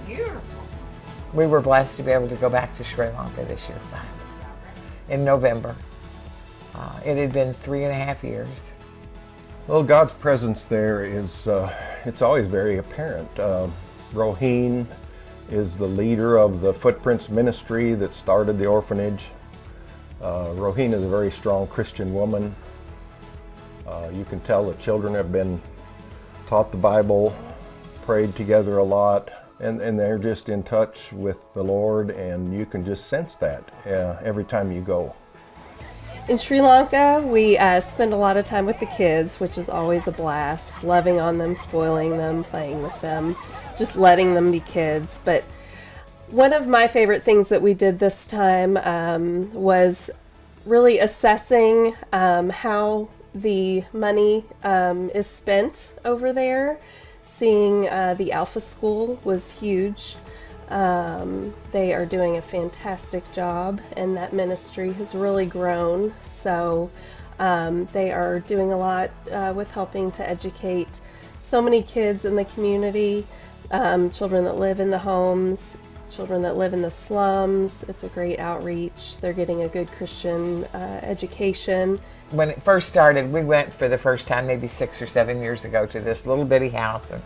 Beautiful. We were blessed to be able to go back to Sri Lanka this year finally, in November. It had been 3.5 years. Well, God's presence there is, it's always very apparent. Roheen is the leader of the Footprints ministry that started the orphanage. Roheen is a very strong Christian woman. You can tell the children have been taught the Bible, prayed together a lot, and they're just in touch with the Lord, and you can just sense that every time you go. In Sri Lanka, we spend a lot of time with the kids, which is always a blast, loving on them, spoiling them, playing with them, just letting them be kids. But one of my favorite things that we did this time was really assessing how the money is spent over there. Seeing the Alpha School was huge. They are doing a fantastic job, and that ministry has really grown. So they are doing a lot with helping to educate so many kids in the community, children that live in the homes, children that live in the slums. It's a great outreach. They're getting a good Christian education. When it first started, we went for the first time maybe 6 or 7 years ago to this little bitty house, and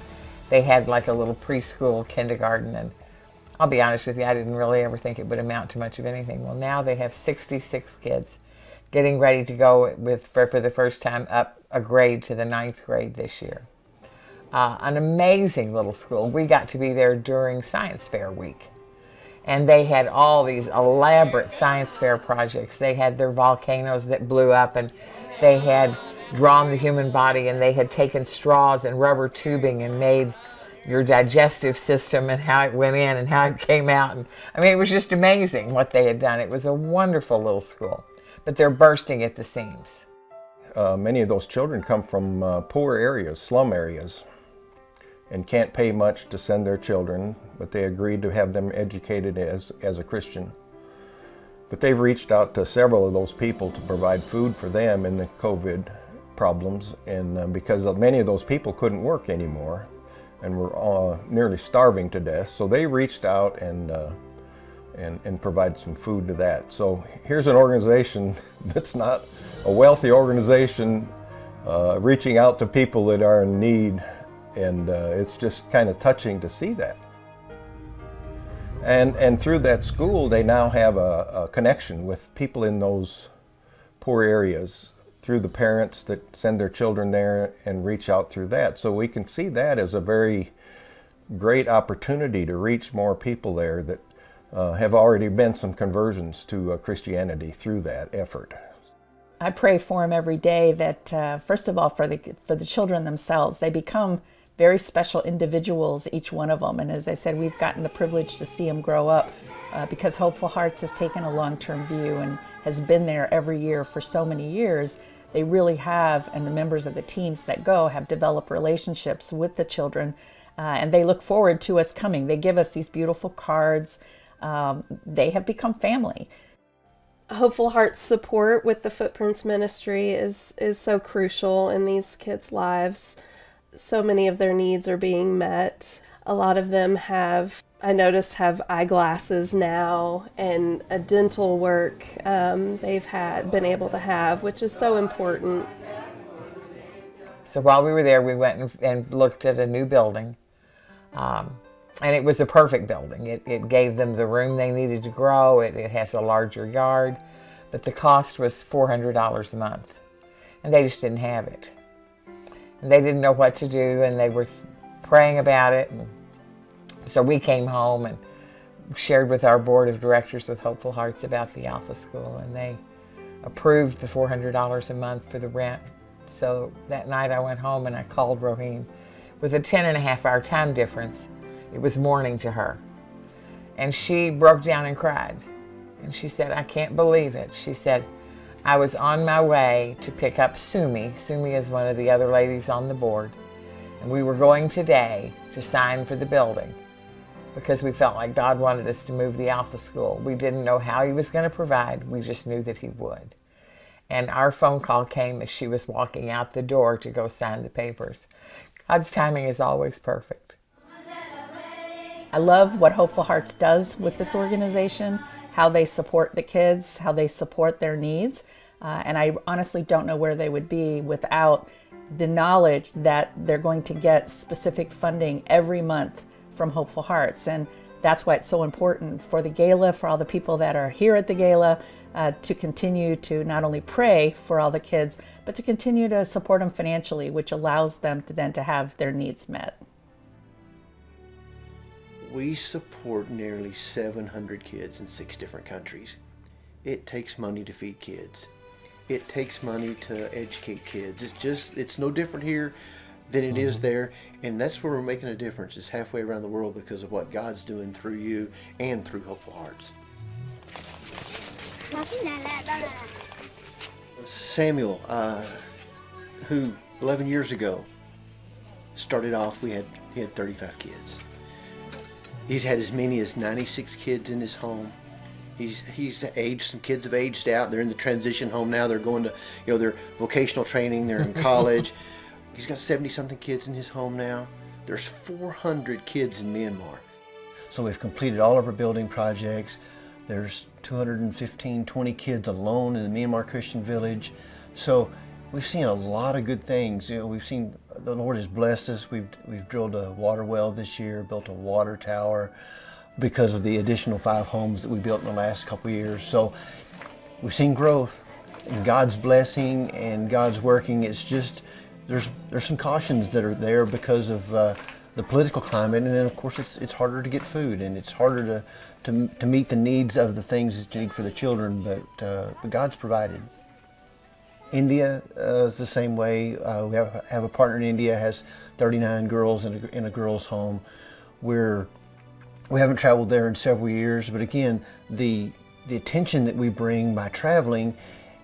they had like a little preschool kindergarten, and I'll be honest with you, I didn't really ever think it would amount to much of anything. Well, now they have 66 kids getting ready to go for the first time up a grade to the 9th grade this year. An amazing little school. We got to be there during Science Fair week. And they had all these elaborate science fair projects. They had their volcanoes that blew up, and they had drawn the human body, and they had taken straws and rubber tubing and made your digestive system and how it went in and how it came out. And I mean, it was just amazing what they had done. It was a wonderful little school, but they're bursting at the seams. Many of those children come from poor areas, slum areas, and can't pay much to send their children, but they agreed to have them educated as a Christian. But they've reached out to several of those people to provide food for them in the COVID problems, and because many of those people couldn't work anymore and were nearly starving to death, so they reached out and provided some food to that. So here's an organization that's not a wealthy organization reaching out to people that are in need. And it's just kind of touching to see that. And through that school, they now have a connection with people in those poor areas through the parents that send their children there and reach out through that. So we can see that as a very great opportunity to reach more people there that have already been some conversions to Christianity through that effort. I pray for them every day that, first of all, for the children themselves, they become very special individuals, each one of them. And as I said, we've gotten the privilege to see them grow up because Hopeful Hearts has taken a long-term view and has been there every year for so many years. They really have, and the members of the teams that go have developed relationships with the children, and they look forward to us coming. They give us these beautiful cards. They have become family. Hopeful Hearts support with the Footprints ministry is so crucial in these kids' lives. So many of their needs are being met. A lot of them have eyeglasses now, and a dental work they've been able to have, which is so important. So while we were there, we went and looked at a new building. And it was a perfect building. It gave them the room they needed to grow. It has a larger yard, but the cost was $400 a month, and they just didn't have it. And they didn't know what to do, and they were praying about it. And so we came home and shared with our board of directors with Hopeful Hearts about the Alpha School, and they approved the $400 a month for the rent. So that night I went home and I called Roheen. With a 10.5-hour time difference, it was morning to her. And she broke down and cried. And she said, "I can't believe it." She said, "I was on my way to pick up Sumi." Sumi is one of the other ladies on the board. And we were going today to sign for the building because we felt like God wanted us to move the Alpha School. We didn't know how He was going to provide. We just knew that He would. And our phone call came as she was walking out the door to go sign the papers. God's timing is always perfect. I love what Hopeful Hearts does with this organization, how they support the kids, how they support their needs. And I honestly don't know where they would be without the knowledge that they're going to get specific funding every month from Hopeful Hearts. And that's why it's so important for the Gala, for all the people that are here at the Gala, to continue to not only pray for all the kids, but to continue to support them financially, which allows them to then to have their needs met. We support nearly 700 kids in 6 different countries. It takes money to feed kids. It takes money to educate kids. It's no different here than it is there, and that's where we're making a difference, is halfway around the world because of what God's doing through you and through Hopeful Hearts. Samuel, who 11 years ago started off, he had 35 kids. He's had as many as 96 kids in his home. He's aged, some kids have aged out. They're in the transition home now. They're going to, their vocational training. They're in college. He's got 70-something kids in his home now. There's 400 kids in Myanmar. So we've completed all of our building projects. There's 20 kids alone in the Myanmar Christian Village. So we've seen a lot of good things. We've seen the Lord has blessed us. We've drilled a water well this year, built a water tower because of the additional 5 homes that we built in the last couple of years. So we've seen growth and God's blessing and God's working. It's just, there's some cautions that are there because of the political climate, and then of course it's harder to get food, and it's harder to meet the needs of the things that you need for the children, but God's provided. India is the same way. We have a partner in India, has 39 girls in a girls' home. We haven't traveled there in several years, but again, the attention that we bring by traveling,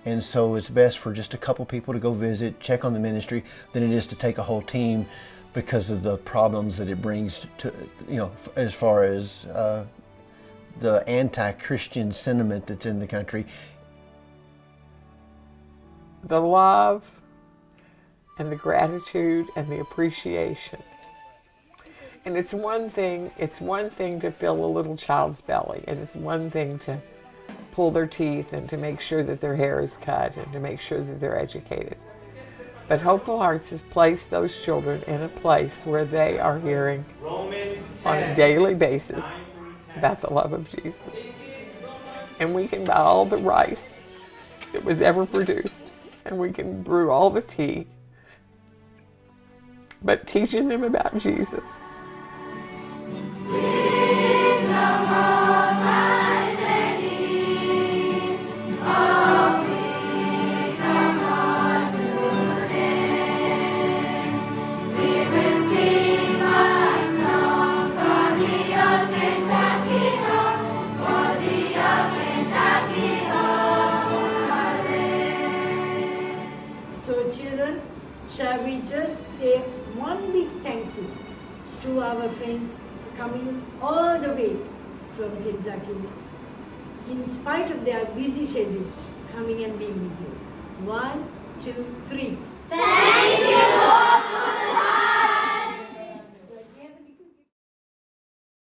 and so it's best for just a couple people to go visit, check on the ministry, than it is to take a whole team because of the problems that it brings to, as far as the anti-Christian sentiment that's in the country. The love and the gratitude and the appreciation. And it's one thing to fill a little child's belly, and it's one thing to pull their teeth and to make sure that their hair is cut and to make sure that they're educated. But Hopeful Hearts has placed those children in a place where they are hearing on a daily basis about the love of Jesus. And we can buy all the rice that was ever produced, and we can brew all the tea, but teaching them about Jesus. So children, shall we just say one big thank you to our friends for coming all the way from Kentucky, in spite of their busy schedule, coming and being with you. 1, 2, 3.